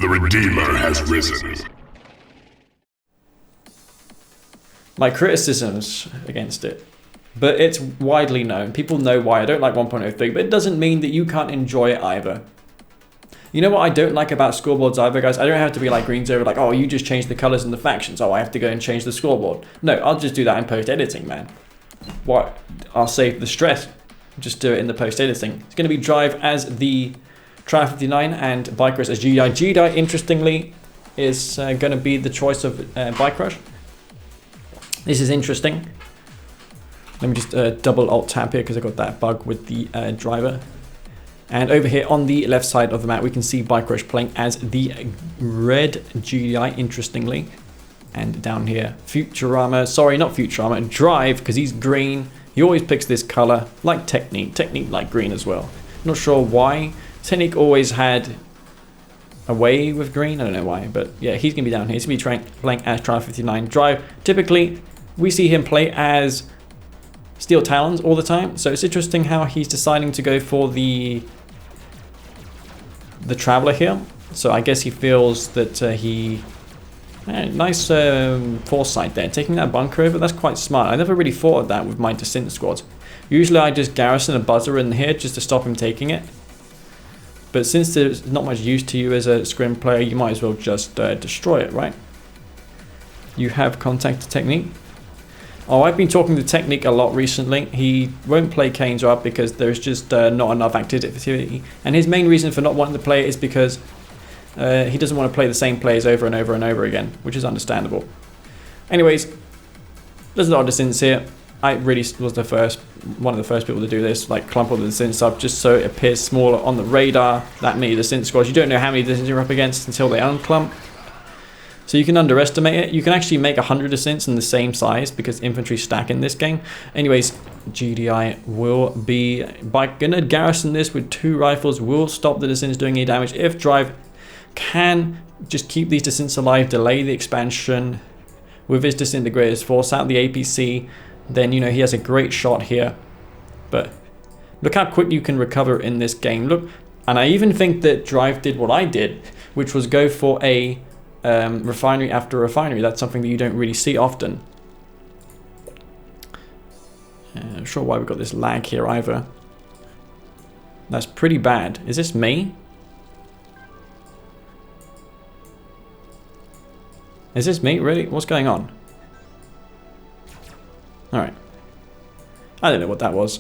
The Redeemer has risen. My criticisms against it, but it's widely known. People know why I don't like 1.03, but it doesn't mean that you can't enjoy it either. You know what I don't like about scoreboards either, guys? I don't have to be like Green's over, like, oh, you just changed the colors and the factions. Oh, I have to go and change the scoreboard. No, I'll just do that in post-editing, man. What? I'll save the stress. Just do it in the post-editing. It's going to be Drive as the Tri-59 and BikeRush as GDI. GDI, interestingly, is going to be the choice of BikeRush. This is interesting. Let me just double alt tab here because I got that bug with the driver. And over here on the left side of the map, we can see BikeRush playing as the red GDI, interestingly. And down here, Futurama, sorry, not Futurama, Drive, because he's green. He always picks this color, like Technique like green as well. Not sure why. Technique always had a way with green, I don't know why, but yeah, he's going to be down here. He's going to be playing as Tri-59 Drive. Typically, we see him play as Steel Talons all the time, so it's interesting how he's deciding to go for the Traveler here. So I guess he feels that nice foresight there, taking that bunker over. That's quite smart. I never really thought of that with my Descent squads. Usually I just garrison a buzzer in here just to stop him taking it. But since there's not much use to you as a scrim player, you might as well just destroy it, right? You have contacted Technique. Oh, I've been talking to Technique a lot recently. He won't play Kane's up because there's just not enough activity. And his main reason for not wanting to play it is because he doesn't want to play the same plays over and over and over again, which is understandable. Anyways, there's a lot of Descents here. I really was one of the first people to do this, like clump all the Descents up just so it appears smaller on the radar. That many Descent squads. You don't know how many Descents you're up against until they unclump. So you can underestimate it. You can actually make 100 Descents in the same size because infantry stack in this game. Anyways, GDI will be gonna garrison this with 2 rifles. Will stop the Descents doing any damage. If Drive can just keep these Descents alive, delay the expansion with his disintegrators, force out the APC, then you know he has a great shot here. But look how quick you can recover in this game. Look, and I even think that Drive did what I did, which was go for a refinery after refinery. That's something that you don't really see often. I'm not sure why we've got this lag here either. That's pretty bad. Is this me? Is this me? Really? What's going on? Alright. I don't know what that was.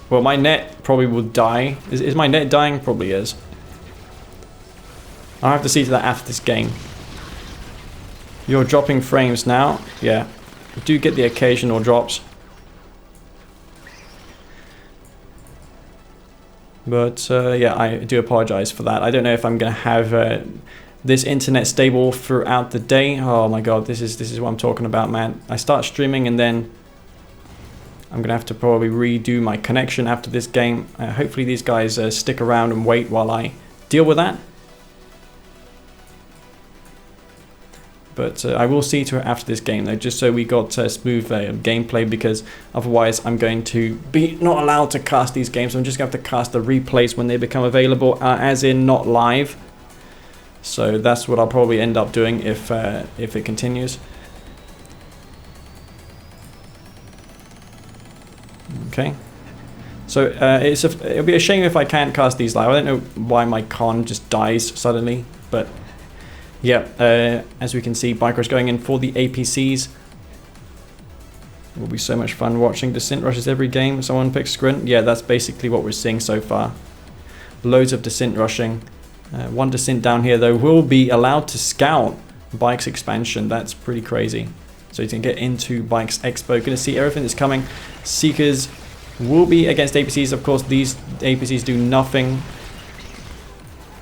Well, my net probably will die. Is my net dying? Probably is. I'll have to see to that after this game. You're dropping frames now. Yeah. You do get the occasional drops. But yeah, I do apologize for that. I don't know if I'm going to have this internet stable throughout the day. Oh my god, this is what I'm talking about, man. I start streaming and then I'm going to have to probably redo my connection after this game. Hopefully these guys stick around and wait while I deal with that. But I will see to it after this game though, just so we got smooth gameplay, because otherwise I'm going to be not allowed to cast these games. I'm just going to have to cast the replays when they become available, as in not live. So that's what I'll probably end up doing if it continues. Okay. So it'll be a shame if I can't cast these live. I don't know why my con just dies suddenly, but yeah, as we can see, BikeRush going in for the APCs. It will be so much fun watching Descent rushes every game. Someone picks Sprint. Yeah, that's basically what we're seeing so far. Loads of Descent rushing. One Descent down here, though, will be allowed to scout Bike's expansion. That's pretty crazy. So you can get into Bike's Expo. Going to see everything that's coming. Seekers will be against APCs. Of course, these APCs do nothing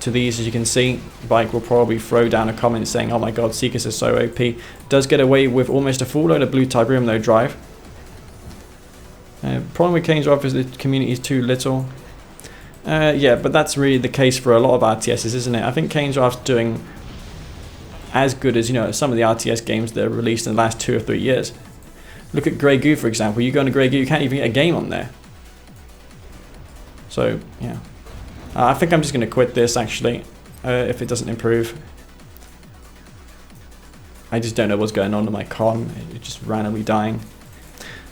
to these, as you can see. Bike will probably throw down a comment saying, oh my god, Seekers is so OP. Does get away with almost a full load of blue Tiberium though, Drive. Problem with Kane's Drive is the community is too little. Yeah, but that's really the case for a lot of RTSs, isn't it? I think Kane's Drive's doing as good as, you know, some of the RTS games that are released in the last 2 or 3 years. Look at Grey Goo, for example. You go into Grey Goo, you can't even get a game on there. So, yeah. I think I'm just going to quit this, actually, if it doesn't improve. I just don't know what's going on in my con. It's just randomly dying.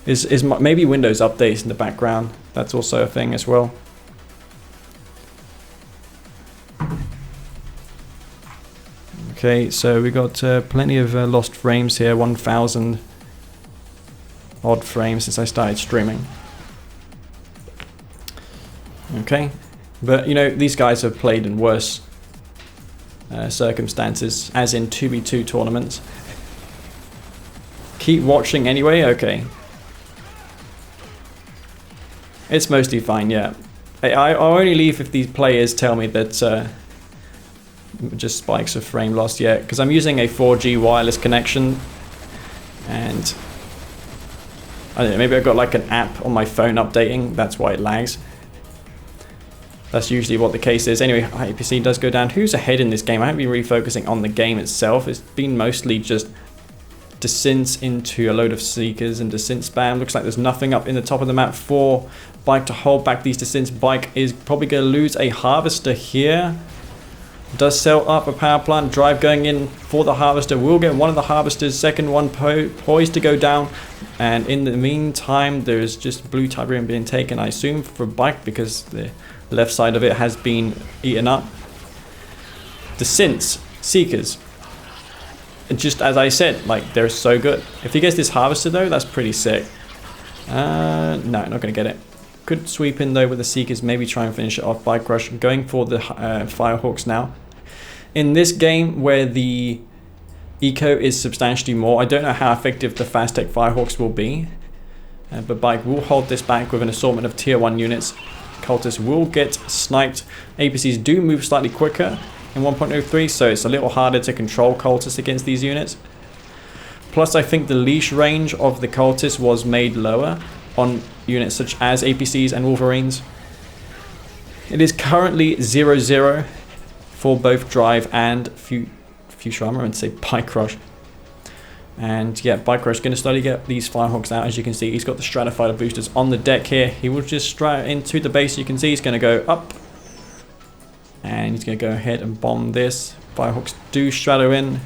Maybe Windows updates in the background. That's also a thing as well. Okay, so we got plenty of lost frames here. 1,000 odd frames since I started streaming. Okay, but you know, these guys have played in worse circumstances, as in 2v2 tournaments. Keep watching anyway. Okay, it's mostly fine. Yeah, I'll only leave if these players tell me that just spikes of frame loss. Yeah, because I'm using a 4G wireless connection, and I don't know, maybe I've got like an app on my phone updating. That's why it lags. That's usually what the case is. Anyway, APC does go down. Who's ahead in this game? I haven't been really focusing on the game itself. It's been mostly just descents into a load of seekers and descent spam. Looks like there's nothing up in the top of the map for Bike to hold back these descents. Bike is probably going to lose a harvester here. Does sell up a power plant. Drive going in for the harvester. We'll get one of the harvesters. Second one poised to go down. And in the meantime, there's just blue Tiberium being taken, I assume, for Bike, because the left side of it has been eaten up. Descents, seekers. And just as I said, like, they're so good. If he gets this harvester though, that's pretty sick. No, not gonna get it. Could sweep in though with the seekers, maybe try and finish it off. BikeRush going for the Firehawks now. In this game where the eco is substantially more, I don't know how effective the fast tech Firehawks will be. But Bike will hold this back with an assortment of tier 1 units. Cultists will get sniped. APCs do move slightly quicker in 1.03, so it's a little harder to control cultists against these units. Plus, I think the leash range of the cultists was made lower on units such as APCs and Wolverines. It is currently 0-0 for both Drive and Futurama, and say BikeRush. And yeah, BikeRush going to slowly get these Firehawks out. As you can see, he's got the Stratifier boosters on the deck here. He will just straight into the base. You can see he's going to go up. And he's going to go ahead and bomb this. Firehawks do strato in.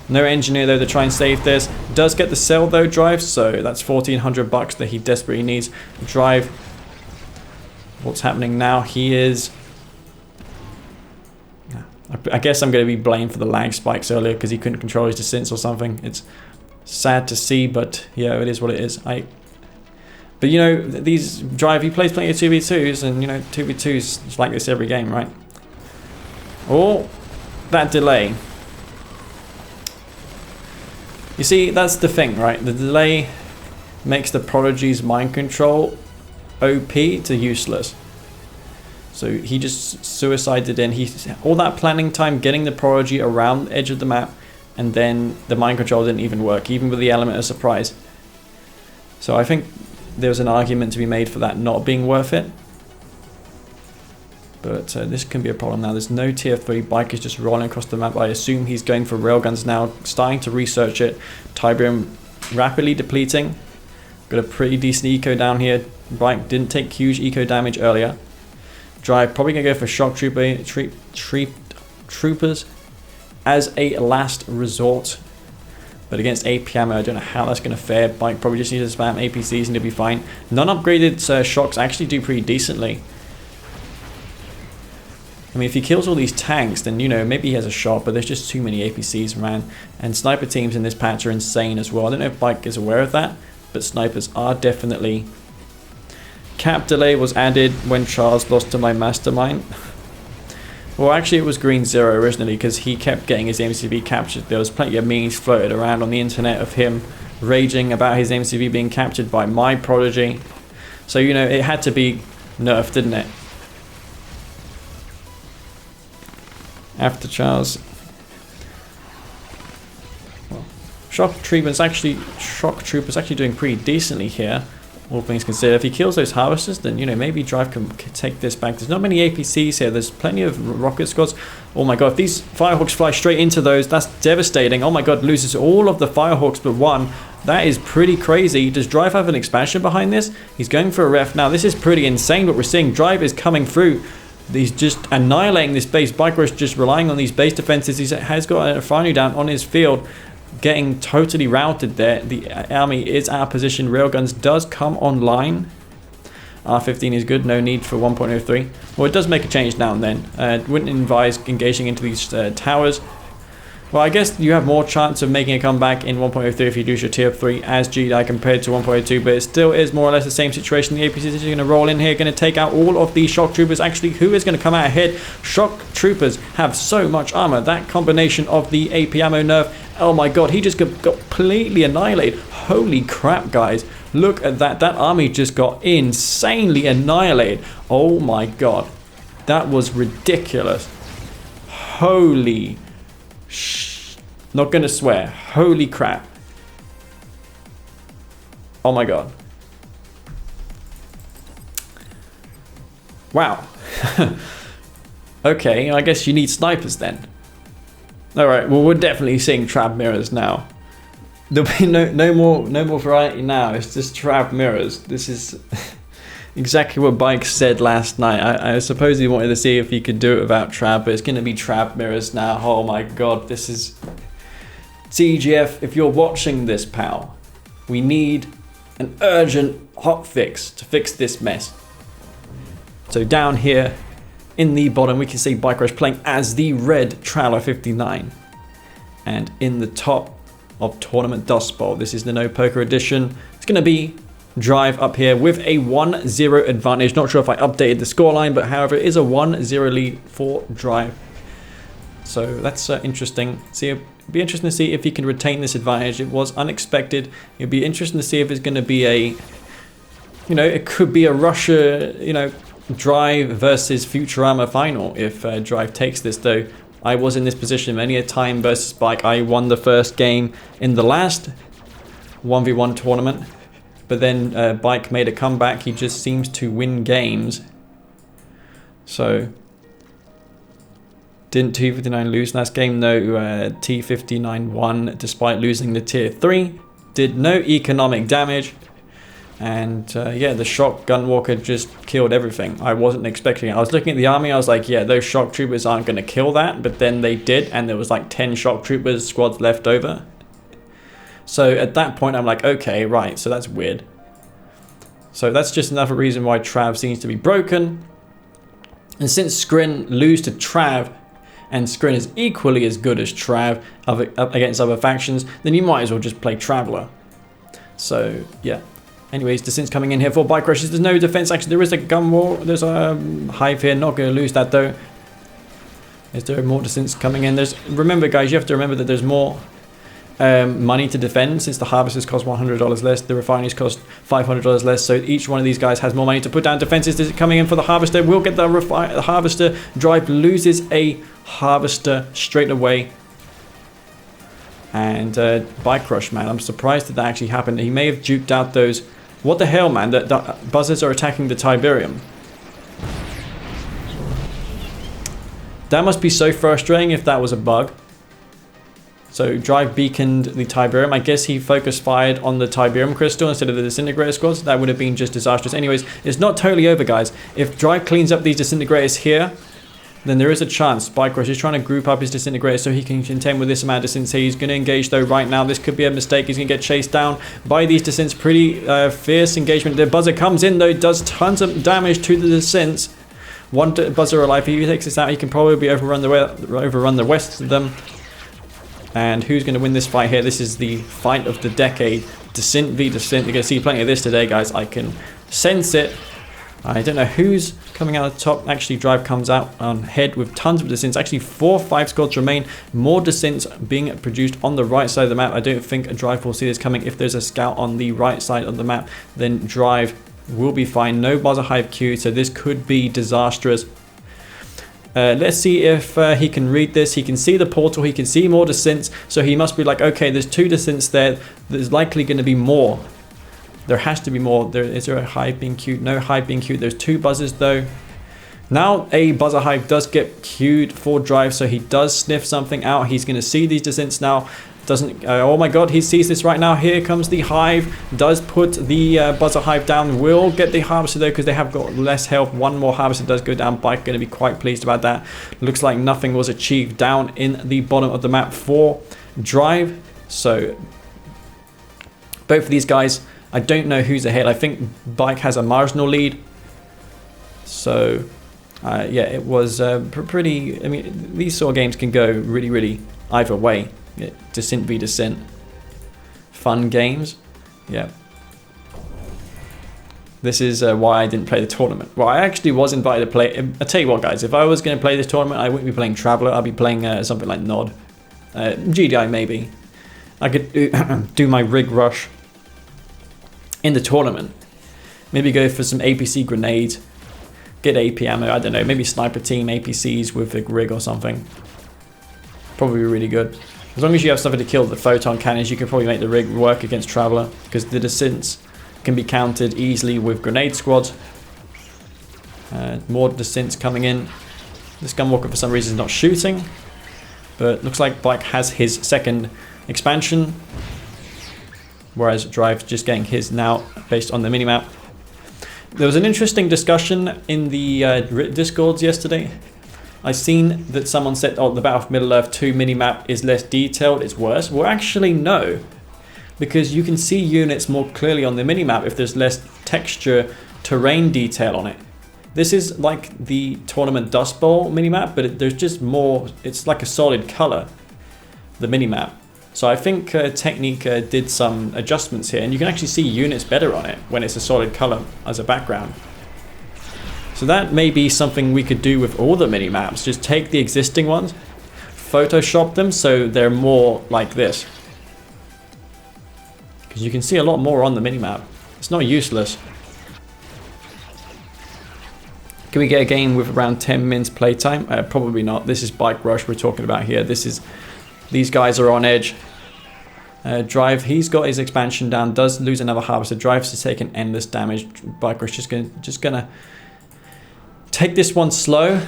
No engineer though to try and save this. Does get the cell though, Drive. So that's 1,400 bucks that he desperately needs. Drive. What's happening now? He is... I guess I'm going to be blamed for the lag spikes earlier because he couldn't control his descents or something. It's sad to see, but yeah, it is what it is. But you know, these Drive, he plays plenty of 2v2s, and you know, 2v2s is like this every game, right? Oh, that delay. You see, that's the thing, right? The delay makes the Prodigy's mind control OP to useless. So he just suicided in. All that planning time getting the Prodigy around the edge of the map, and then the mind control didn't even work, even with the element of surprise. So I think there's an argument to be made for that not being worth it. But this can be a problem now. There's no tier 3. Bike is just rolling across the map. I assume he's going for railguns now, starting to research it. Tiberium rapidly depleting. Got a pretty decent eco down here. Bike didn't take huge eco damage earlier. Drive probably gonna go for shock troopers as a last resort, but against AP ammo I don't know how that's gonna fare. Bike probably just needs to spam APCs and it'll be fine. Non-upgraded shocks actually do pretty decently. I mean, if he kills all these tanks, then you know, maybe he has a shot, but there's just too many APCs, man. And sniper teams in this patch are insane as well. I don't know if Bike is aware of that, but snipers are definitely... Cap delay was added when Charles lost to my mastermind. Well, actually it was Green 0 originally because he kept getting his MCV captured. There was plenty of memes floated around on the internet of him raging about his MCV being captured by my Prodigy. So, you know, it had to be nerfed, didn't it? After Charles. Well, Shock Troopers actually doing pretty decently here. All things considered, if he kills those harvesters, then you know, maybe Drive can take this back. There's not many APCs here. There's plenty of rocket squads. Oh my god, if these Firehawks fly straight into those, that's devastating. Oh my god, loses all of the Firehawks but one. That is pretty crazy. Does Drive have an expansion behind this? He's going for a ref. Now, this is pretty insane what we're seeing. Drive is coming through. He's just annihilating this base. BikeRush just relying on these base defenses. He has got a final down on his field, getting totally routed there. The army is out of position. Railguns does come online. R15 is good. No need for 1.03. Well, it does make a change now and then. Wouldn't advise engaging into these towers. Well, I guess you have more chance of making a comeback in 1.03 if you do your tier 3 as GDI compared to 1.02, but it still is more or less the same situation. The APCs are going to roll in here, going to take out all of these shock troopers. Actually, who is going to come out ahead? Shock troopers have so much armor. That combination of the AP ammo nerf, oh my god, he just got completely annihilated. Holy crap, guys. Look at that. That army just got insanely annihilated. Oh my god. That was ridiculous. Holy not gonna swear. Holy crap. Oh my god. Wow. Okay, I guess you need snipers then. Alright, well, we're definitely seeing trap mirrors now. There'll be no more variety now. It's just trap mirrors. This is exactly what Bike said last night. I suppose he wanted to see if he could do it without trap, but it's going to be trap mirrors now. Oh my god, this is... CGF, if you're watching this, pal, we need an urgent hot fix to fix this mess. So down here in the bottom, we can see BikeRush playing as the red Trowler 59. And in the top of Tournament Dust Bowl, this is the No Poker edition. It's going to be Drive up here with a 1-0 advantage. Not sure if I updated the scoreline, but however, it is a 1-0 lead for Drive. So that's interesting. It'd be interesting to see if he can retain this advantage. It was unexpected. It'd be interesting to see if it's going to be a, it could be a Russia, Drive versus Futurama final if Drive takes this, though. I was in this position many a time versus Bike. I won the first game in the last 1v1 tournament. But then Bike made a comeback. He just seems to win games. So, didn't T59 lose last game? No, T59 won despite losing the tier 3. Did no economic damage. And yeah, the shock gunwalker just killed everything. I wasn't expecting it. I was looking at the army. I was like, yeah, those shock troopers aren't going to kill that. But then they did. And there was like 10 shock troopers squads left over. So at that point, I'm like, okay, right, so that's weird. So that's just another reason why Trav seems to be broken. And since Skrin lose to Trav, and Skrin is equally as good as Trav up against other factions, then you might as well just play Traveler. So, yeah. Anyways, Descent's coming in here for BikeRush. There's no defense. Actually, there is a gun wall. There's a hive here. Not going to lose that, though. Is there more Descents coming in? Remember, guys, you have to remember that there's more money to defend, since the harvesters cost $100 less, the refineries cost $500 less, so each one of these guys has more money to put down defenses. Is it coming in for the harvester? We'll get the harvester. Drive loses a harvester straight away. And BikeRush, man, I'm surprised that actually happened. He may have duped out those... What the hell, man? The buzzards are attacking the Tiberium. That must be so frustrating if that was a bug. So Drive beaconed the Tiberium. I guess he focus fired on the Tiberium crystal instead of the disintegrator squads. That would have been just disastrous. Anyways, it's not totally over, guys. If Drive cleans up these disintegrators here, then there is a chance. BikeRush is trying to group up his disintegrators so he can contend with this amount of descents. He's going to engage, though, right now. This could be a mistake. He's going to get chased down by these descents. Pretty fierce engagement. The buzzer comes in, though, does tons of damage to the descents. One buzzer alive. If he takes this out, he can probably overrun the rest of them. And who's going to win this fight here? This is the fight of the decade. Descent v Descent. You're going to see plenty of this today, guys. I can sense it. I don't know who's coming out of the top. Actually, Drive comes out on head with tons of descents. Actually, 4-5 squads remain. More descents being produced on the right side of the map. I don't think a Drive will see this coming. If there's a scout on the right side of the map, then Drive will be fine. No buzzer hive queued, so this could be disastrous. Let's see if he can read this. He can see the portal. He can see more descents. So he must be like, okay, there's 2 descents there. There's likely going to be more. There has to be more. Is there a hive being queued? No hive being queued. There's 2 buzzers, though. Now a buzzer hive does get queued for Drive, so he does sniff something out. He's going to see these descents now. Doesn't, oh my god, he sees this right now. Here comes the hive. Does put the buzzer hive down. Will get the harvester though, because they have got less health. One more harvester does go down. Bike going to be quite pleased about that. Looks like nothing was achieved down in the bottom of the map for Drive. So both of these guys, I don't know who's ahead. I think Bike has a marginal lead. So yeah, it was pretty, I mean, these sort of games can go really, really either way. Yeah, Descent v Descent. Fun games. Yeah. This is why I didn't play the tournament. Well, I actually was invited to play. I'll tell you what, guys. If I was going to play this tournament, I wouldn't be playing Traveller. I'd be playing something like Nod. GDI maybe. I could do my rig rush in the tournament. Maybe go for some APC grenades. Get AP ammo. I don't know. Maybe sniper team APCs with a rig or something. Probably really good. As long as you have something to kill the photon cannons, you can probably make the rig work against Traveller, because the descents can be countered easily with grenade squads. More descents coming in. This gunwalker for some reason is not shooting, but looks like Bike has his second expansion, whereas Drive's just getting his now based on the minimap. There was an interesting discussion in the Discords yesterday. I've seen that someone said, oh, the Battle for Middle-earth 2 minimap is less detailed, it's worse. Well, actually, no. Because you can see units more clearly on the minimap if there's less texture, terrain detail on it. This is like the Tournament Dust Bowl minimap, but there's just more, it's like a solid color, the minimap. So I think Technique did some adjustments here, and you can actually see units better on it when it's a solid color as a background. So that may be something we could do with all the mini-maps. Just take the existing ones, Photoshop them so they're more like this. Because you can see a lot more on the mini-map. It's not useless. Can we get a game with around 10 minutes playtime? Probably not. This is BikeRush we're talking about here. These guys are on edge. Drive, he's got his expansion down, does lose another harvester. Drive's to take an endless damage. BikeRush just gonna take this one slow,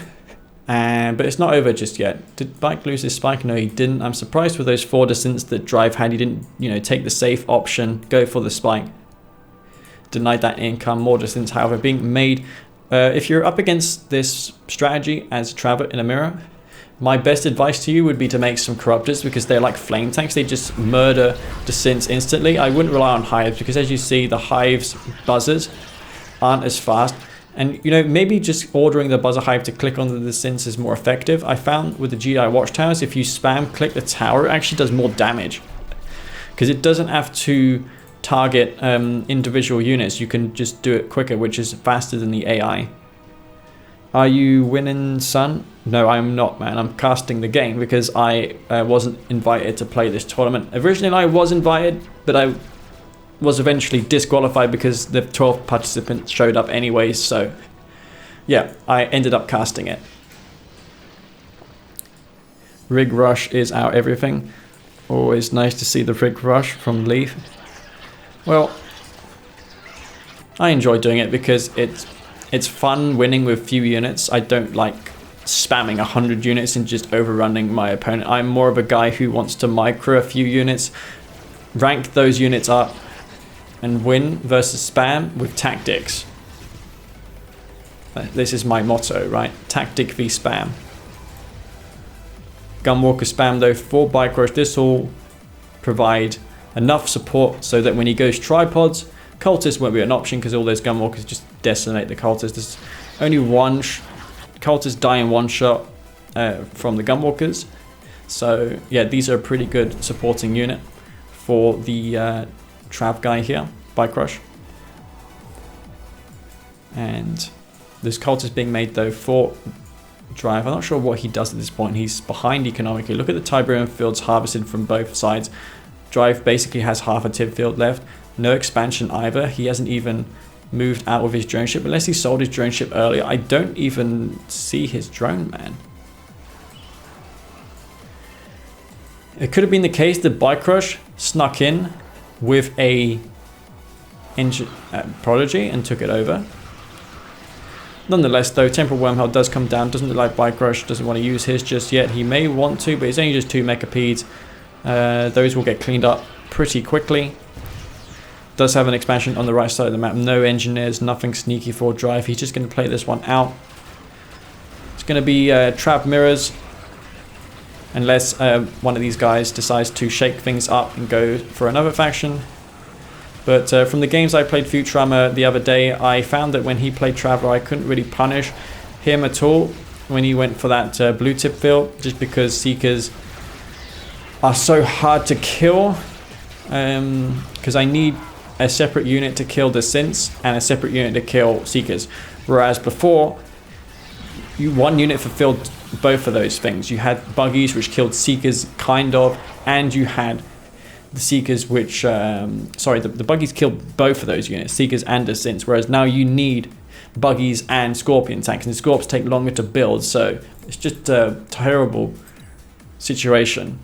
but it's not over just yet. Did Bike lose his spike? No, he didn't. I'm surprised with those 4 descents that Drive had. He didn't, take the safe option, go for the spike. Denied that income. More descents, however, being made. If you're up against this strategy as Traveller in a mirror, my best advice to you would be to make some corruptors, because they're like flame tanks. They just murder descents instantly. I wouldn't rely on hives, because as you see, the hives buzzers aren't as fast. And maybe just ordering the buzzer hive to click on the descents is more effective. I found with the GI watchtowers, if you spam click the tower, it actually does more damage, because it doesn't have to target individual units. You can just do it quicker, which is faster than the AI. Are you winning, son? No, I'm not, man. I'm casting the game because I wasn't invited to play this tournament. Originally, I was invited, but I was eventually disqualified because the 12 participants showed up anyways. So, yeah, I ended up casting it. Rig Rush is our everything. Always nice to see the Rig Rush from Leaf. Well, I enjoy doing it because it's fun winning with few units. I don't like spamming 100 units and just overrunning my opponent. I'm more of a guy who wants to micro a few units, rank those units up, and win versus spam with tactics. This is my motto, right? Tactic v spam. Gunwalker spam though for BikeRush. This will provide enough support so that when he goes tripods, cultists won't be an option, because all those gunwalkers just decimate the cultists. There's only one cultists die in one shot from the gunwalkers. So yeah, these are a pretty good supporting unit for the Trav guy here, BikeRush. And this cultist being made though for Drive. I'm not sure what he does at this point. He's behind economically. Look at the Tiberium fields harvested from both sides. Drive basically has half a tib field left. No expansion either. He hasn't even moved out of his drone ship unless he sold his drone ship earlier. I don't even see his drone, man. It could have been the case that BikeRush snuck in with a Prodigy and took it over. Nonetheless though, Temporal Wormhole does come down. Doesn't look like BikeRush doesn't want to use his just yet. He may want to, but it's only just 2 mechapeds. Those will get cleaned up pretty quickly. Does have an expansion on the right side of the map. No engineers, nothing sneaky for drive. He's just going to play this one out. It's going to be trap mirrors. Unless one of these guys decides to shake things up and go for another faction. But from the games I played Futurama the other day, I found that when he played Traveler, I couldn't really punish him at all when he went for that blue tip field, just because Seekers are so hard to kill. Because I need a separate unit to kill the synths and a separate unit to kill Seekers. Whereas before, one unit fulfilled both of those things. You had buggies which killed Seekers, kind of, and you had the Seekers which, the buggies killed both of those units, Seekers and the synths, whereas now you need buggies and Scorpion tanks, and the Scorps take longer to build, so it's just a terrible situation.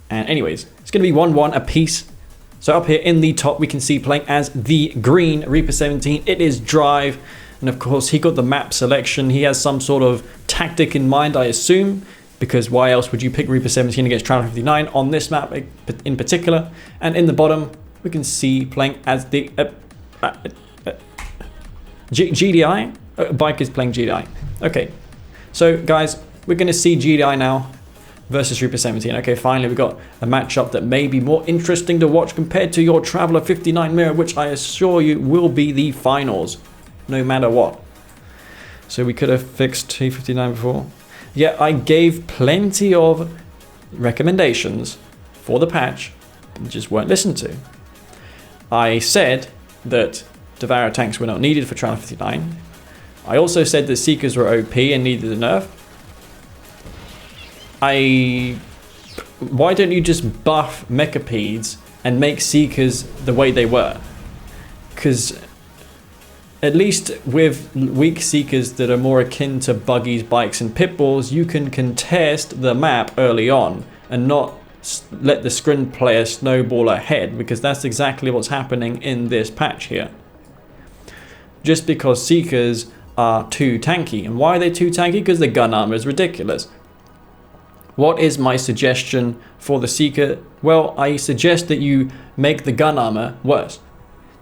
And anyways, it's going to be 1-1 apiece. So up here in the top, we can see playing as the green Reaper 17. It is drive. And of course, he got the map selection. He has some sort of tactic in mind, I assume. Because why else would you pick Reaper 17 against Traveler 59 on this map in particular? And in the bottom, we can see playing as the GDI. Bike is playing GDI. Okay. So guys, we're going to see GDI now versus Reaper 17. Okay, finally we got a matchup that may be more interesting to watch compared to your Traveler 59 mirror, which I assure you will be the finals, no matter what. So we could have fixed T59 before. Yeah, I gave plenty of recommendations for the patch, but just weren't listened to. I said that Devourer tanks were not needed for Traveler 59. I also said that Seekers were OP and needed a nerf. Why don't you just buff Mechapeds and make Seekers the way they were? Because at least with weak Seekers that are more akin to buggies, bikes, and pitbulls, you can contest the map early on and not let the scrim player snowball ahead, because that's exactly what's happening in this patch here. Just because Seekers are too tanky. And why are they too tanky? Because the gun armor is ridiculous. What is my suggestion for the Seeker? Well, I suggest that you make the gun armor worse.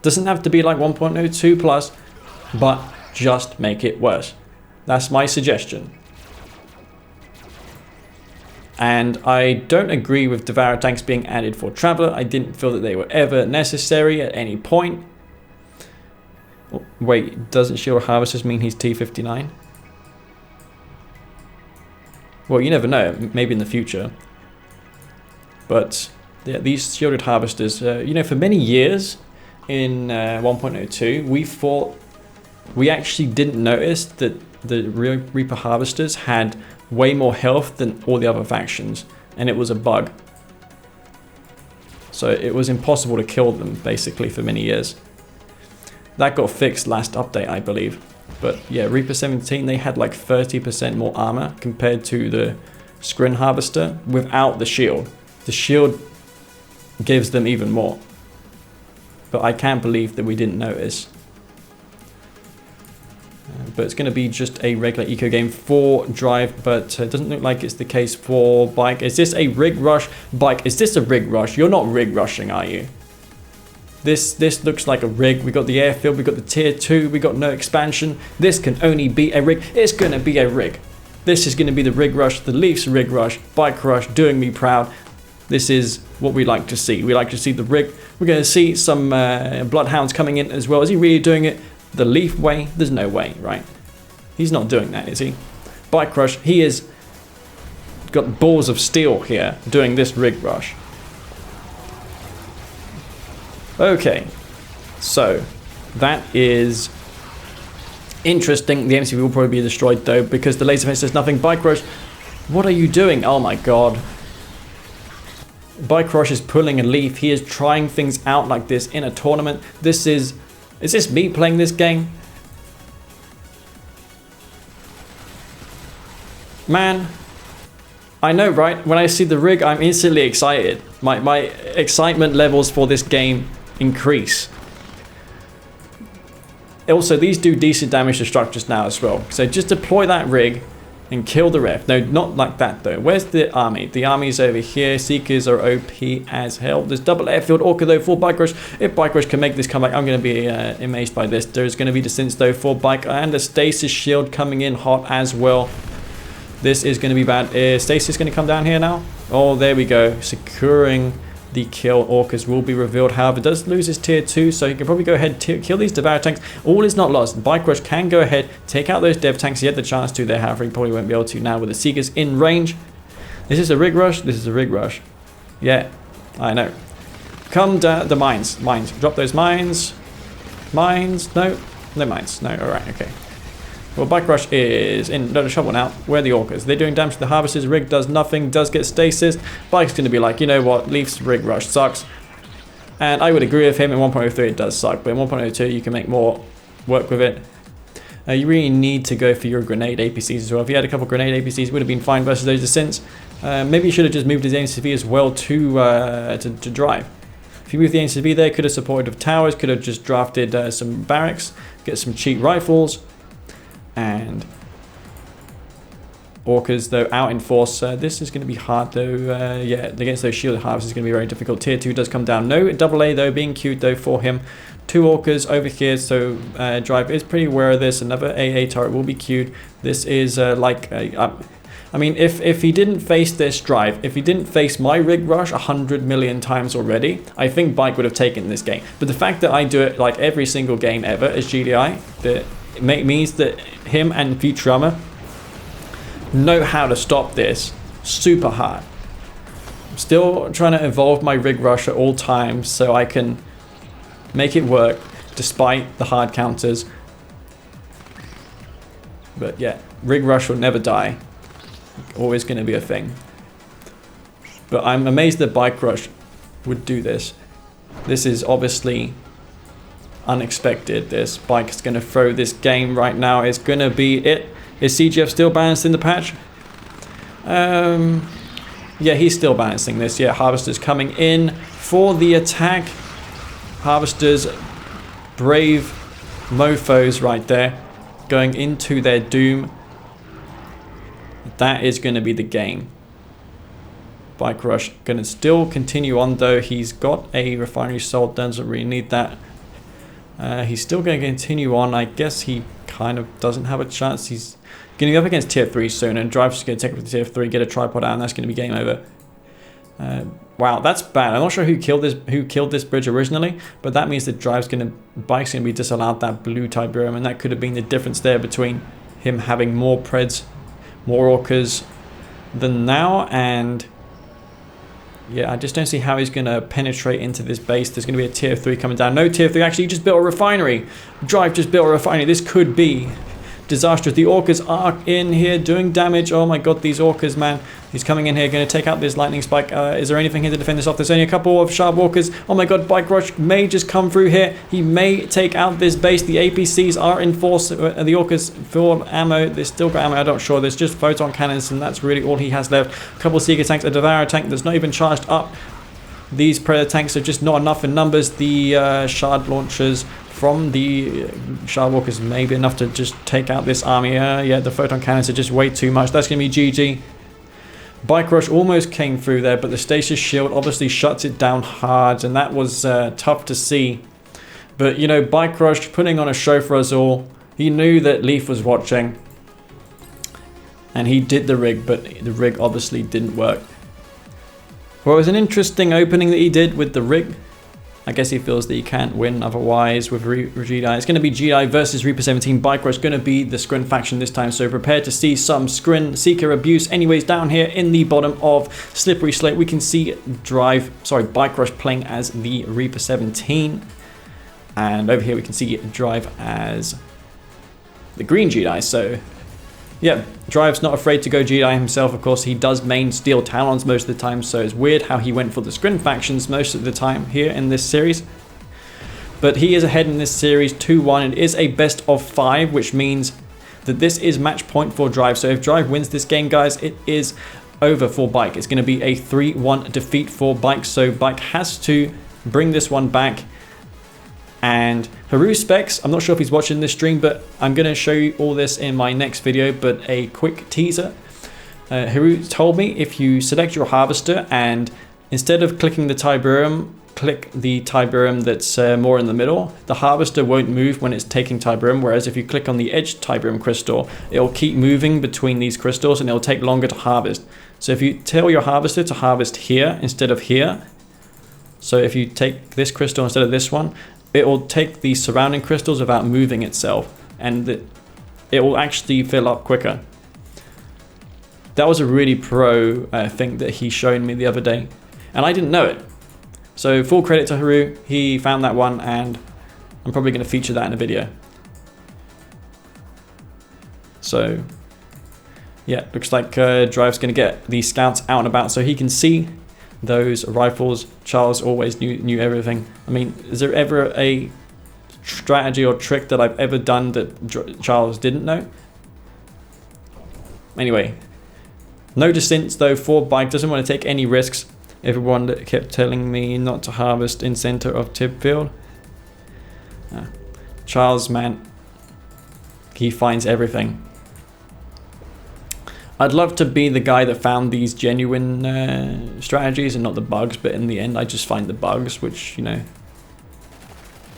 Doesn't have to be like 1.02 plus, but just make it worse. That's my suggestion. And I don't agree with Devourer tanks being added for Traveler. I didn't feel that they were ever necessary at any point. Wait, doesn't Shield Harvesters mean he's T59? Well, you never know, maybe in the future. But yeah, these Shielded Harvesters, for many years in 1.02, we actually didn't notice that the Reaper Harvesters had way more health than all the other factions, and it was a bug. So it was impossible to kill them, basically, for many years. That got fixed last update, I believe. But yeah, Reaper 17, they had like 30% more armor compared to the Scrin Harvester without the shield. The shield gives them even more. But I can't believe that we didn't notice. But it's going to be just a regular eco game for drive, but it doesn't look like it's the case for bike. Is this a rig rush? Bike, is this a rig rush? You're not rig rushing, are you? This looks like a rig. We got the airfield, we got the tier 2, we got no expansion. This can only be a rig. It's going to be a rig. This is going to be the rig rush, the Leafs rig rush, BikeRush doing me proud. This is what we like to see. We like to see the rig. We're going to see some Bloodhounds coming in as well. Is he really doing it the Leaf way? There's no way, right? He's not doing that, is he? BikeRush, he is got balls of steel here doing this rig rush. Okay, so that is interesting. The MCV will probably be destroyed though, because the laser fence does nothing. BikeRush, what are you doing? Oh my god. BikeRush is pulling a Leaf. He is trying things out like this in a tournament. Is this me playing this game? Man, I know, right? When I see the rig, I'm instantly excited. My excitement levels for this game increase. Also, these do decent damage to structures now as well. So just deploy that rig and kill the ref. No, not like that though. Where's the army? The army's over here. Seekers are OP as hell. There's double airfield Orca though for BikeRush. If BikeRush can make this comeback, I'm going to be amazed by this. There's going to be descents though for Bike, and a stasis shield coming in hot as well. This is going to be bad. Stasis going to come down here now. Oh, there we go. Securing the kill. Orcas will be revealed. However, does lose his tier 2, so he can probably go ahead and kill these Devour tanks. All is not lost. BikeRush can go ahead, take out those Dev tanks. He had the chance to there. However, he probably won't be able to now with the Seekers in range. This is a rig rush. This is a rig rush. Yeah, I know. Come down the mines. Mines. Drop those mines. Mines. No. No mines. No. Alright, okay. Well, BikeRush is in the shovel now. Where are the Orcas? They're doing damage to the harvesters. Rig does nothing, does get stasis. Bike's going to be like, you know what, Leaf's rig rush sucks. And I would agree with him. In 1.03 it does suck, but in 1.02 you can make more work with it. You really need to go for your grenade APCs as well. If you had a couple grenade APCs, it would have been fine versus those descents. Maybe you should have just moved his AMCV as well to drive. If you move the AMCV there, could have supported with towers, could have just drafted some barracks, get some cheap rifles. And Orcas though out in force. This is going to be hard though. Yeah, against those shield harvests is going to be very difficult. Tier 2 does come down. No double A though being queued though for him. 2 Orcas over here, so Drive is pretty aware of this. Another AA turret will be queued. This is I mean, if he didn't face this Drive, if he didn't face my rig rush 100 million times already, I think Bike would have taken this game. But the fact that I do it like every single game ever as GDI, that means that him and Futurama know how to stop this super hard. I'm still trying to evolve my rig rush at all times so I can make it work despite the hard counters. But yeah, rig rush will never die. Always going to be a thing. But I'm amazed that BikeRush would do this. This is obviously unexpected. This Bike is going to throw this game right now. It's going to be it. Is CGF still balanced in the patch? Yeah, he's still balancing this. Yeah, Harvesters coming in for the attack. Harvesters, brave mofos right there, going into their doom. That is going to be the game. BikeRush going to still continue on though. He's got a refinery sold, doesn't really need that. He's still going to continue on. I guess he kind of doesn't have a chance. He's going to go up against tier 3 soon, and Drive's just going to take with tier 3, get a tripod out, and that's going to be game over. Wow, that's bad. I'm not sure who killed this bridge originally, but that means that Bike's going to be disallowed that blue Tiberium, and that could have been the difference there between him having more Preds, more Orcas than now. And yeah, I just don't see how he's going to penetrate into this base. There's going to be a tier 3 coming down. No tier 3, actually, he just built a refinery. Drive just built a refinery. This could be disastrous. The Orcas are in here doing damage. Oh my god, these Orcas, man. He's coming in here, going to take out this lightning spike. Is there anything here to defend this off? There's only a couple of sharp Orcas. Oh my god, BikeRush may just come through here. He may take out this base. The APCs are in force. The Orcas full of ammo. They've still got ammo, I'm not sure. There's just photon cannons, and that's really all he has left. A couple of Seeker tanks, a Devourer tank that's not even charged up. These Predator tanks are just not enough in numbers. The shard launchers from the Shard Walkers may be enough to just take out this army. Yeah, the photon cannons are just way too much. That's going to be GG. BikeRush almost came through there, but the stasis shield obviously shuts it down hard, and that was tough to see. But, you know, BikeRush putting on a show for us all. He knew that Leaf was watching, and he did the rig, but the rig obviously didn't work. Well, it was an interesting opening that he did with the rig. I guess he feels that he can't win otherwise with GDI. It's going to be GDI versus Reaper 17. BikeRush going to be the Scrin faction this time, so prepare to see some Scrin Seeker abuse. Anyways, down here in the bottom of Slippery Slope, we can see BikeRush playing as the Reaper 17. And over here we can see Drive as the green GDI. So yeah, Drive's not afraid to go GDI himself. Of course, he does main Steel Talons most of the time, so it's weird how he went for the Scrin factions most of the time here in this series. But he is ahead in this series 2-1. It is a best of 5, which means that this is match point for Drive. So if Drive wins this game, guys, it is over for Bike. It's going to be a 3-1 defeat for Bike, so Bike has to bring this one back. And Haruspex, I'm not sure if he's watching this stream, but I'm going to show you all this in my next video, but a quick teaser. Haru told me if you select your harvester and instead of clicking the Tiberium, click the Tiberium that's more in the middle, the harvester won't move when it's taking Tiberium, whereas if you click on the edge Tiberium crystal, it'll keep moving between these crystals and it'll take longer to harvest. So if you tell your harvester to harvest here instead of here, so if you take this crystal instead of this one, it will take the surrounding crystals without moving itself, and it will actually fill up quicker. That was a really pro thing that he showed me the other day, and I didn't know it. So full credit to Haru, he found that one, and I'm probably going to feature that in a video. So yeah, looks like Drive's going to get the scouts out and about so he can see those rifles. Charles always knew everything. I mean, is there ever a strategy or trick that I've ever done that Charles didn't know? Anyway, no descents though for Bike, doesn't want to take any risks. Everyone that kept telling me not to harvest in center of tip field. Charles, man, he finds everything. I'd love to be the guy that found these genuine strategies and not the bugs, but in the end I just find the bugs, which, you know,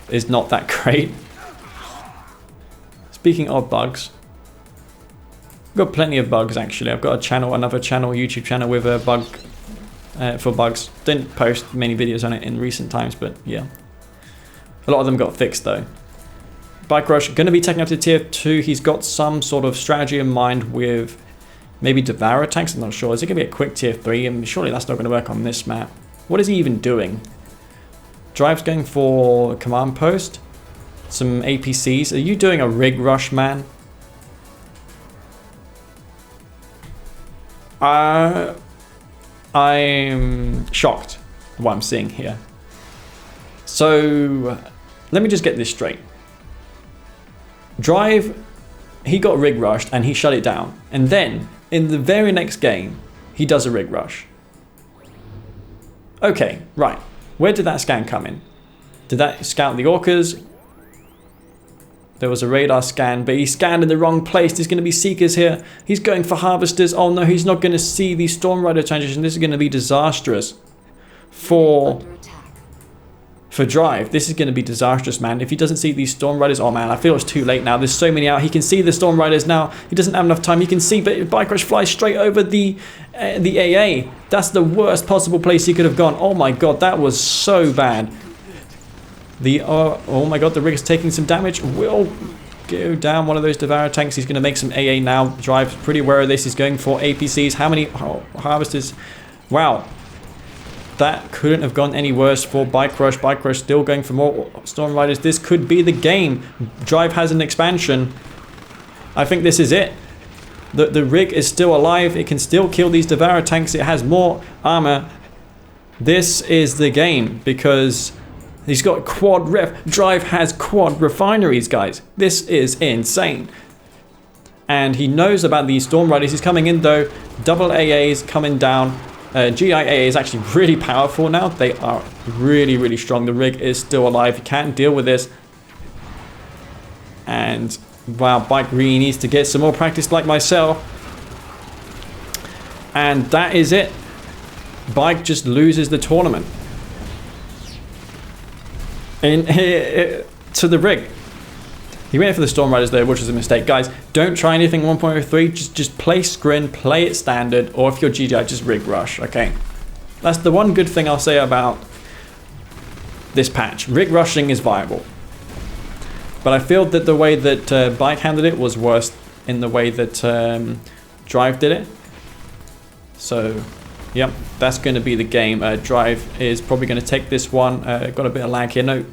is not that great. Speaking of bugs, I've got plenty of bugs actually. I've got a channel, another channel, YouTube channel with a bug for bugs. Didn't post many videos on it in recent times, but yeah. A lot of them got fixed though. BikeRush, going to be taking up to tier 2. He's got some sort of strategy in mind with maybe Devour tanks, I'm not sure. Is it going to be a quick tier 3? And surely that's not going to work on this map. What is he even doing? Drive's going for command post. Some APCs. Are you doing a rig rush, man? I'm shocked at what I'm seeing here. So let me just get this straight. Drive, he got rig rushed and he shut it down. And then in the very next game, he does a rig rush. Okay, right. Where did that scan come in? Did that scout the orcas? There was a radar scan, but he scanned in the wrong place. There's going to be seekers here. He's going for harvesters. Oh no, he's not going to see the Storm Rider transition. This is going to be disastrous for Drive. This is going to be disastrous, man. If he doesn't see these Storm Riders, oh man, I feel it's too late now. There's so many out. He can see the Storm Riders now. He doesn't have enough time. He can see, but BikeRush flies straight over the AA. That's the worst possible place he could have gone. Oh my god, that was so bad. Oh my god, the rig is taking some damage. Will go down one of those Devour tanks. He's going to make some AA now. Drive's pretty aware of this. He's going for APCs. How many harvesters? Wow. That couldn't have gone any worse for BikeRush. BikeRush still going for more Storm Riders. This could be the game. Drive has an expansion. I think this is it. The rig is still alive. It can still kill these Devour tanks. It has more armor. This is the game because he's got quad ref. Drive has quad refineries, guys. This is insane. And he knows about these Storm Riders. He's coming in though. Double AAs coming down. GIA is actually really powerful now. They are really, really strong. The rig is still alive. You can't deal with this. And wow, Bike really needs to get some more practice like myself. And that is it. Bike just loses the tournament. To the rig. He went for the Storm Riders there, which was a mistake. Guys, don't try anything 1.03. Just play Scrin, play it standard, or if you're GGI, just rig rush, okay? That's the one good thing I'll say about this patch. Rig rushing is viable. But I feel that the way that Bike handled it was worse in the way that Drive did it. So, yep, that's going to be the game. Drive is probably going to take this one. Got a bit of lag here. No.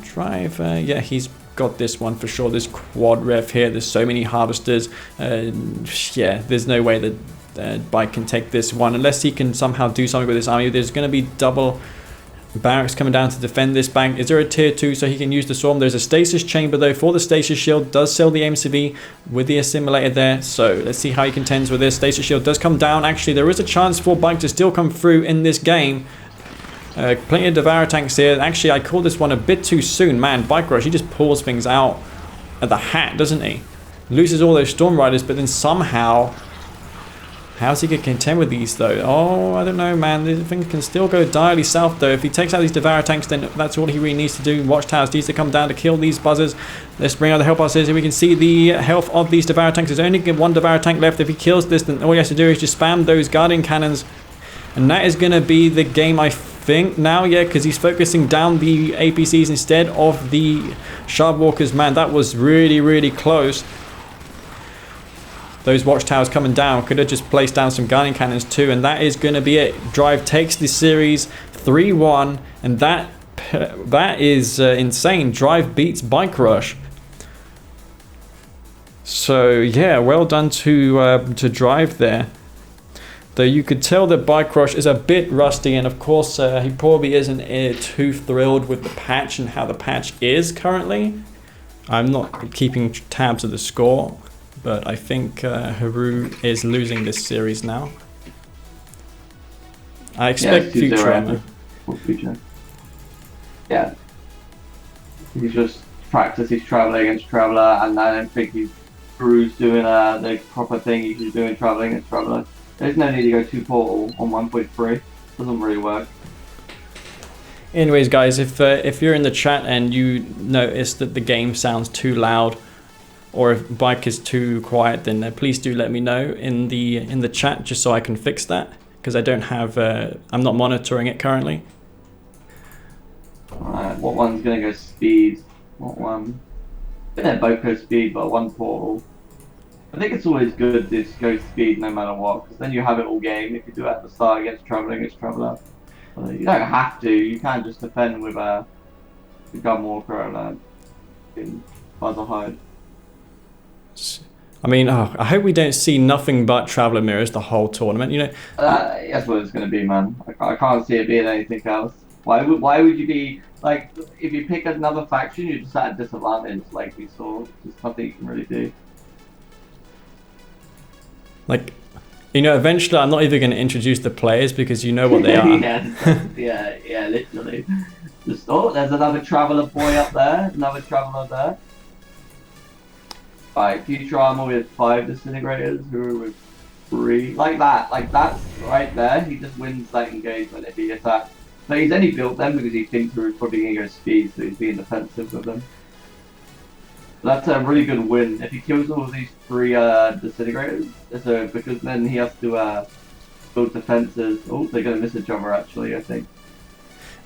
Drive, yeah, he's got this one for sure. This quad ref here. There's so many harvesters. Yeah, there's no way that Bike can take this one unless he can somehow do something with this army. There's going to be double barracks coming down to defend this bank. Is there a tier 2 so he can use the storm? There's a stasis chamber though for the stasis shield. Does sell the MCV with the assimilator there. So let's see how he contends with this. Stasis shield does come down. Actually, there is a chance for Bike to still come through in this game. Plenty of Devour tanks here. Actually, I called this one a bit too soon. Man, BikeRush, he just pulls things out at the hat, doesn't he? Loses all those Storm Riders, but then somehow... How's he going to contend with these, though? Oh, I don't know, man. The thing can still go direly south, though. If he takes out these Devour tanks, then that's all he really needs to do. Watchtowers needs to come down to kill these buzzers. Let's bring out the Help Buzzers, and we can see the health of these Devour tanks. There's only one Devour tank left. If he kills this, then all he has to do is just spam those Guardian Cannons. And that is going to be the game, I think, now, yeah, because he's focusing down the APCs instead of the Shard Walkers. Man, that was really, really close. Those watchtowers coming down. Could have just placed down some Guardian Cannons too, and that is going to be it. Drive takes the series 3-1, and that is insane. Drive beats BikeRush. So yeah, well done to Drive there. Though you could tell that BikeRush is a bit rusty, and of course he probably isn't too thrilled with the patch and how the patch is currently. I'm not keeping tabs of the score, but I think Haru is losing this series now. I expect Futurama. Yeah. He's just practiced his Traveller against Traveller, and I don't think Haru's doing the proper thing he should do in Traveller against Traveller. There's no need to go 2 portal on 1.3. Doesn't really work. Anyways, guys, if you're in the chat and you notice that the game sounds too loud, or if Bike is too quiet, then please do let me know in the chat, just so I can fix that, because I don't have I'm not monitoring it currently. Alright, what one's gonna go speed? What one? I think they're both go speed, but 1 portal. I think it's always good to just go speed no matter what, because then you have it all game. If you do it at the start against Traveller, you don't have to. You can just defend with the Gunwalker and Buzzer Hide. I mean, I hope we don't see nothing but Traveller mirrors the whole tournament. You know, that's what it's going to be, man. I can't see it being anything else. Why would you be like, if you pick another faction, you're just at a disadvantage, like we saw. There's nothing you can really do. Like, you know, eventually I'm not even going to introduce the players because you know what they are. yeah, literally. Just, oh, there's another Traveller boy up there. Another Traveller there. Right, Futurama with 5 disintegrators, who with 3. Like that's right there. He just wins that engagement if he attacks. But he's only built them because he thinks we're probably going to go speed, so he's being defensive with them. That's a really good win. If he kills all of these 3 disintegrators, because then he has to build defenses. Oh, they're going to miss each other actually, I think.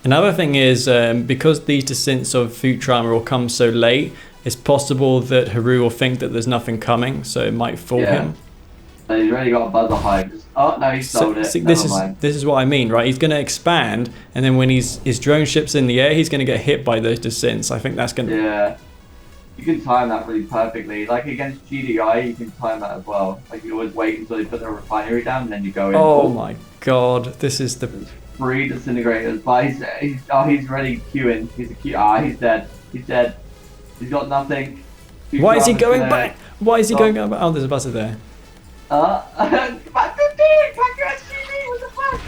Another thing is, because these descents of Futurama will come so late, it's possible that Haru will think that there's nothing coming, so it might fool him. So he's already got a Buzzer Hide. Oh no, he sold it. See, this is what I mean, right? He's going to expand, and then when his drone ship's in the air, he's going to get hit by those descents. I think that's going to... Yeah. You can time that really perfectly. Like against GDI, you can time that as well. Like you always wait until they put the refinery down, and then you go in. Oh my god, this is the... 3 disintegrators, but he's ready queuing. He's dead. He's dead. He's got nothing. Why is he going back? Why is he going back? Oh, there's a buzzer there. What the fuck?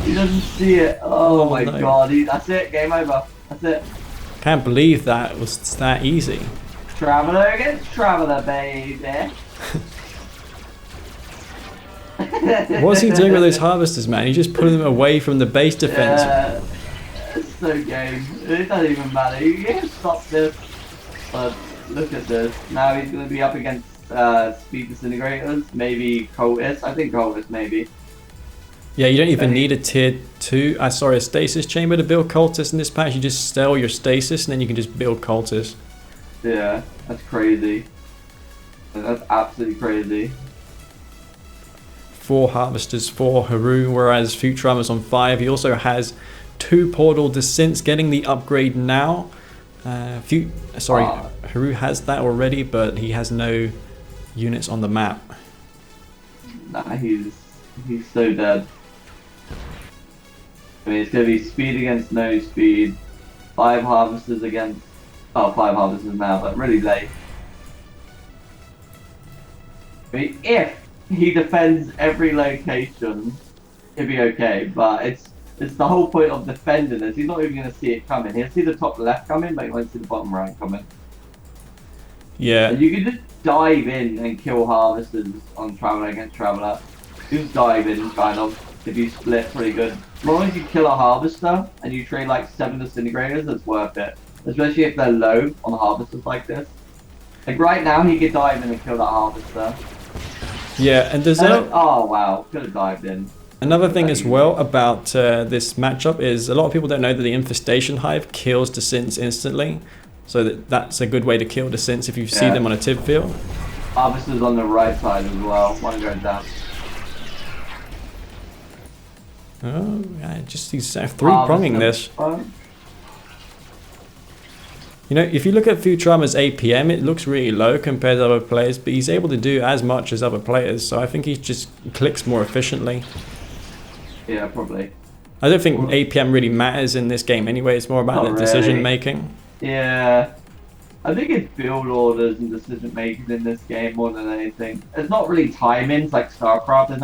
He doesn't see it. Oh my god. That's it. Game over. That's it. Can't believe that was that easy. Traveller against Traveller, baby. What's he doing with those harvesters, man? He's just pulling them away from the base defense. It's so game. It doesn't even matter. You can stop this. But look at this. Now he's going to be up against speed disintegrators. Maybe Cultists. I think Cultists, maybe. Yeah, you don't even need a tier 2. A stasis chamber to build cultists in this patch. You just sell your stasis and then you can just build cultists. Yeah, that's crazy. That's absolutely crazy. 4 harvesters for Haru, whereas Futurama's on 5. He also has 2 portal descents getting the upgrade now. Haru has that already, but he has no units on the map. Nah, he's so dead. I mean, it's going to be speed against no speed. 5 harvesters against... Oh, 5 harvesters now, but really late. I mean, if he defends every location, it'd be okay, but It's the whole point of defending this. He's not even going to see it coming. He'll see the top left coming, but he won't see the bottom right coming. Yeah. And you can just dive in and kill harvesters on Traveler against Traveler. Just dive in, kind of, if you split pretty good. As long as you kill a harvester and you trade like 7 disintegrators, that's worth it. Especially if they're low on harvesters like this. Like right now, he could dive in and kill that harvester. Yeah, and there's oh wow, could have dived in. another thing as well about this matchup is a lot of people don't know that the Infestation Hive kills Descents instantly. So that's a good way to kill Descents if you see them on a tib field. Harvester's on the right side as well. One goes down. Oh, yeah, just he's three-pronging this. You know, if you look at Futurama's APM, it looks really low compared to other players, but he's able to do as much as other players, so I think he just clicks more efficiently. Yeah, probably. I don't think APM really matters in this game anyway, it's more about the decision making. Yeah. I think it's build orders and decision making in this game more than anything. It's not really timings like StarCraft,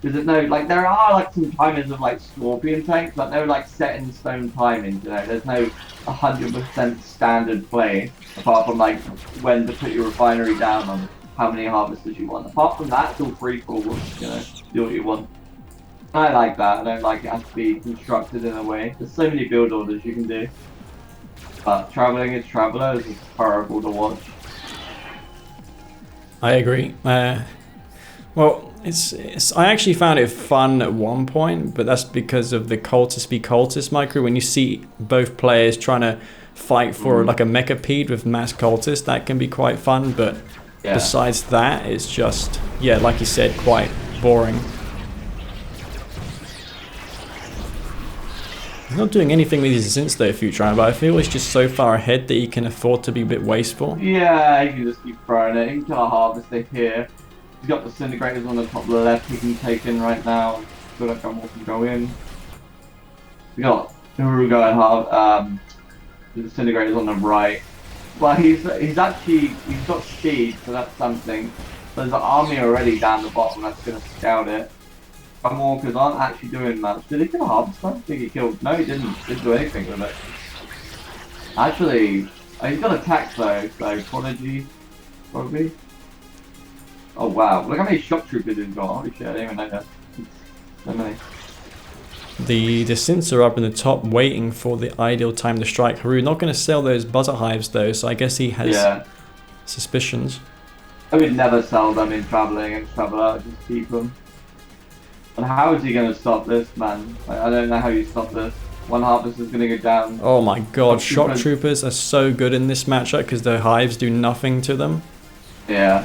there are like some timings of like Scorpion tanks, but no like set in stone timings, you know, there's no 100% standard play, apart from like when to put your refinery down on how many harvesters you want. Apart from that, it's all free for all, you know, do what you want. I like that, I don't like it has to be constructed in a way. There's so many build orders you can do. But traveling as Traveler is horrible to watch. I agree. Well, I actually found it fun at one point, but that's because of the cultist v cultist micro. When you see both players trying to fight for like a mechapede with mass cultists, that can be quite fun. But besides that, it's just, yeah, like you said, quite boring. He's not doing anything with his Ascents though, Futurama, but I feel he's just so far ahead that he can afford to be a bit wasteful. Yeah, he can just keep throwing it. He can kill a harvester here. He's got the disintegrators on the top left he can take in right now. I feel like I'm walking go in. We got Uruguay the disintegrators on the right. Well, he's got speed, so that's something. There's an army already down the bottom that's gonna scout it. Some walkers aren't actually doing much. Did he kill a harvester? I think he killed. No, he didn't. Didn't do anything with it. Actually, he's got attack though, so Prodigy, probably. Oh wow, look how many shock troopers he's got. Holy shit, I didn't even know that. So many. The Descents are up in the top waiting for the ideal time to strike. Haru not going to sell those buzzer hives though, so I guess he has suspicions. I would never sell them in traveling and Traveler, just keep them. And how is he going to stop this, man? I don't know how you stop this. One harvester is going to go down. Oh my god, shock troopers are so good in this matchup because the hives do nothing to them. Yeah.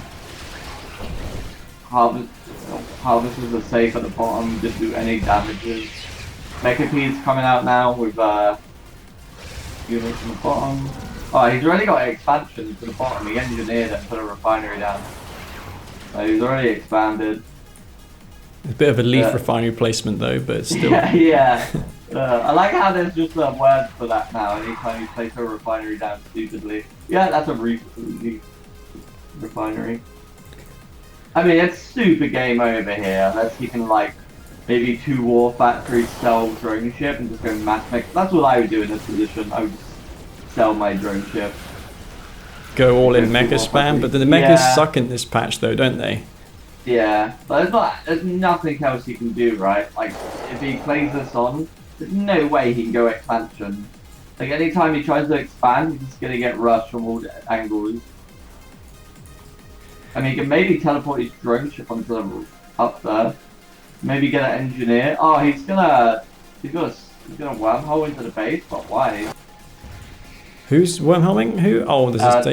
Harvesters are safe at the bottom, just do any damages. Mechapede's coming out now with units on the bottom. Oh, he's already got expansion to the bottom. He engineered and put a refinery down. So he's already expanded. It's a bit of a leaf refinery placement though, but still. Yeah. I like how there's just a word for that now. Anytime you place a refinery down stupidly. Yeah, that's a leaf refinery. I mean, it's super game over here. Unless he can like maybe 2 war factories sell drone ship and just go mass mech. That's what I would do in this position. I would just sell my drone ship. Go all in mecha spam, but the mechas suck in this patch though, don't they? Yeah, but there's nothing else he can do, right? Like, if he plays this on, there's no way he can go expansion. Like, anytime he tries to expand, he's just gonna get rushed from all angles. I mean, he can maybe teleport his drone ship onto the up there. Maybe get an engineer. Oh, he's gonna wormhole into the base, but why? Who's wormholing? Who? Oh, there's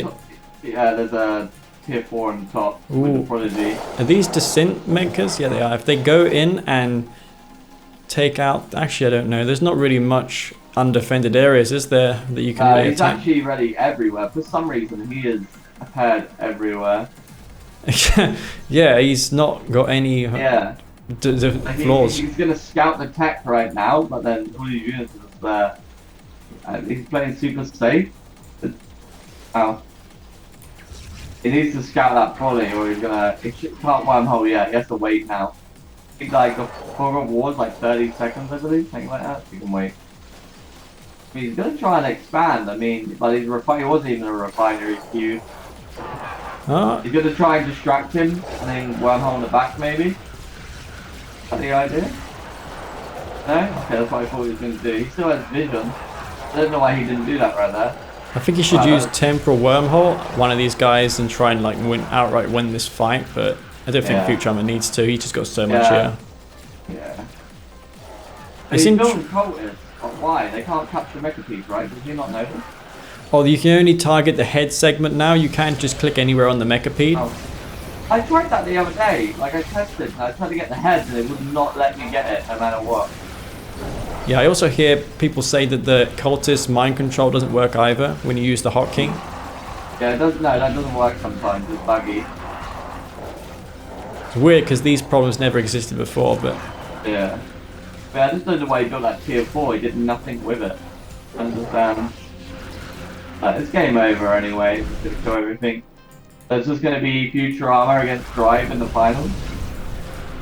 there's a tier 4 on top with the Prodigy. Are these Descent mechas? Yeah, they are. If they go in and take out... Actually, I don't know. There's not really much undefended areas, is there, that you can really he's attack? Actually ready everywhere. For some reason, he is prepared everywhere. Yeah, he's not got any flaws. He's going to scout the tech right now, but then all his units are there. He's playing super safe. Wow. He needs to scout that fully, or he's gonna. He can't wormhole yet. He has to wait now. think like the full reward's like 30 seconds, I believe, something like that. You can wait. I mean, he's gonna try and expand. I mean, but he wasn't even a refinery queue. He's gonna try and distract him and then wormhole in the back, maybe. Is that the idea? No? Okay, that's what I thought he was gonna do. He still has vision. I don't know why he didn't do that right there. I think he should use temporal wormhole, one of these guys, and try and like outright win this fight. But I don't think Futurama needs to. He just got so much here. Yeah. It's He's building cultists. But why? They can't capture Mecha Piece, right? Did you not know this? Oh, you can only target the head segment now. You can't just click anywhere on the Mechapede. Oh. I tried that the other day. Like I tested, and I tried to get the heads, and it would not let me get it, no matter what. Yeah, I also hear people say that the cultist mind control doesn't work either when you use the hotkey. Yeah, it doesn't. No, that doesn't work sometimes. It's buggy. It's weird because these problems never existed before, but Yeah. But I just don't know why he built that tier 4. He did nothing with it. I understand. It's game over anyway. It's just gonna kill everything. So it's just gonna be Futurama against Drive in the finals.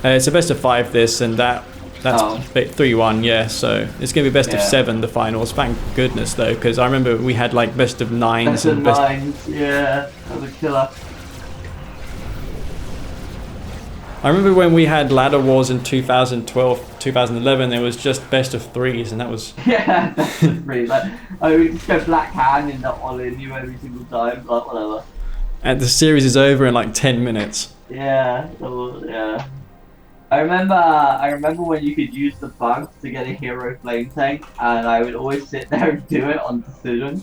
It's a best of 5 this, and that's 3-1, yeah, so it's going to be best of 7 the finals. Thank goodness though, because I remember we had like best of 9s best and of 9s, yeah, that was a killer. I remember when we had ladder wars in 2012 2011, there was just best of 3s, and that was yeah, best of 3. Like, we just go Black Hand and that all in you every single time, like whatever. And the series is over in like 10 minutes. Yeah, yeah. I remember when you could use the bugs to get a hero flame tank, and I would always sit there and do it on decision.